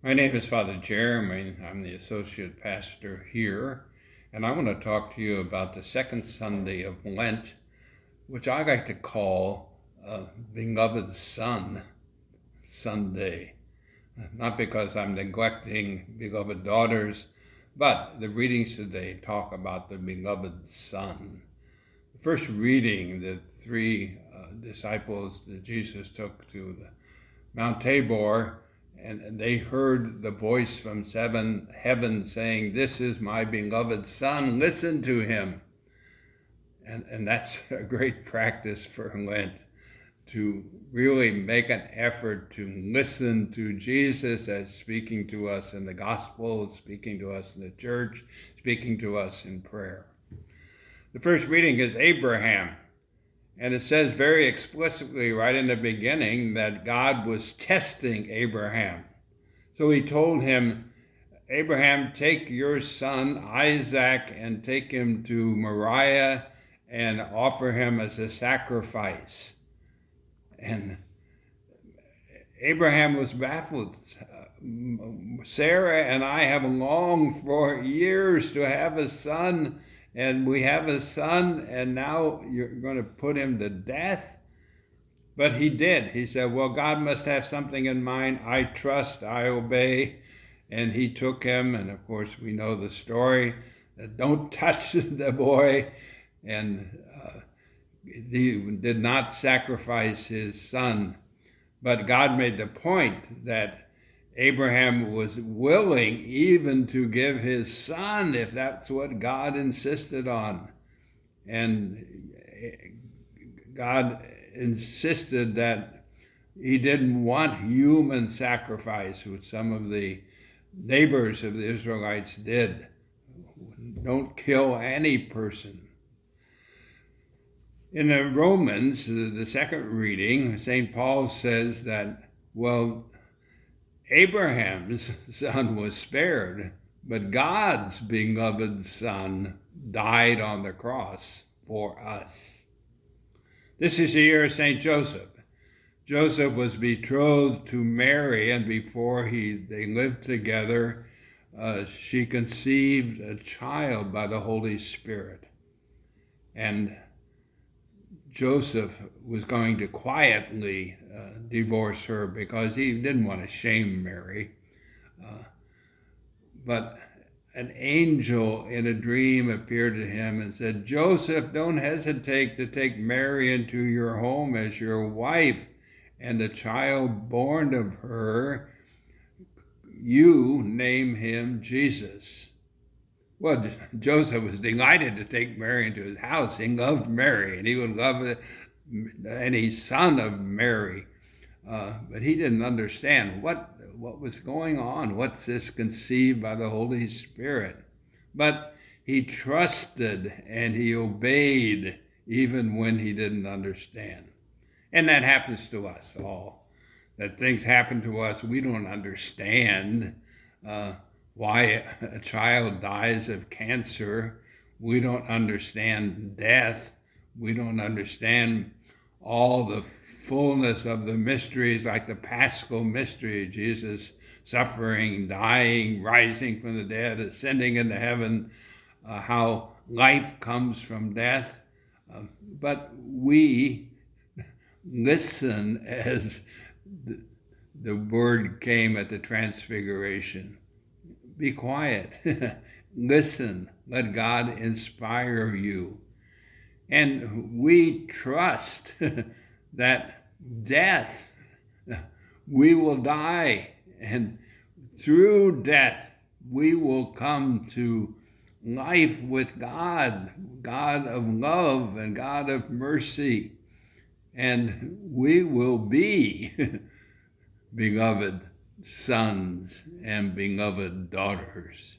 My name is Father Jeremy. I'm the associate pastor here, and I want to talk to you about the second Sunday of Lent, which I like to call Beloved Son Sunday. Not because I'm neglecting beloved daughters, but the readings today talk about the beloved Son. The first reading, the three disciples that Jesus took to the Mount Tabor, and they heard the voice from heaven saying, "This is my beloved Son, listen to him." And that's a great practice for Lent, to really make an effort to listen to Jesus as speaking to us in the gospel, speaking to us in the church, speaking to us in prayer. The first reading is Abraham. And it says very explicitly right in the beginning that God was testing Abraham. So he told him, "Abraham, take your son Isaac and take him to Moriah and offer him as a sacrifice." And Abraham was baffled. "Sarah and I have longed for years to have a son, and we have a son, and now you're going to put him to death?" But he did. He said, "Well, God must have something in mind. I trust, I obey." And he took him, and of course we know the story. Don't touch the boy. And he did not sacrifice his son. But God made the point that Abraham was willing even to give his son if that's what God insisted on. And God insisted that he didn't want human sacrifice, which some of the neighbors of the Israelites did. Don't kill any person. In the Romans, the second reading, St. Paul says that, well, Abraham's son was spared, but God's beloved son died on the cross for us. This is the year of St. Joseph. Joseph was betrothed to Mary, and before they lived together, she conceived a child by the Holy Spirit. And Joseph was going to quietly divorce her because he didn't want to shame Mary. But an angel in a dream appeared to him and said, "Joseph, don't hesitate to take Mary into your home as your wife, and the child born of her, you name him Jesus." Well, Joseph was delighted to take Mary into his house. He loved Mary, and he would love any son of Mary. But he didn't understand what was going on. What's this conceived by the Holy Spirit? But he trusted and he obeyed even when he didn't understand. And that happens to us all. That things happen to us we don't understand. Why a child dies of cancer. We don't understand death. We don't understand all the fullness of the mysteries, like the Paschal mystery, Jesus suffering, dying, rising from the dead, ascending into heaven, how life comes from death. But we listen as the word came at the Transfiguration. Be quiet. Listen. Let God inspire you. And we trust that death, we will die. And through death, we will come to life with God, God of love and God of mercy. And we will be beloved sons and beloved daughters.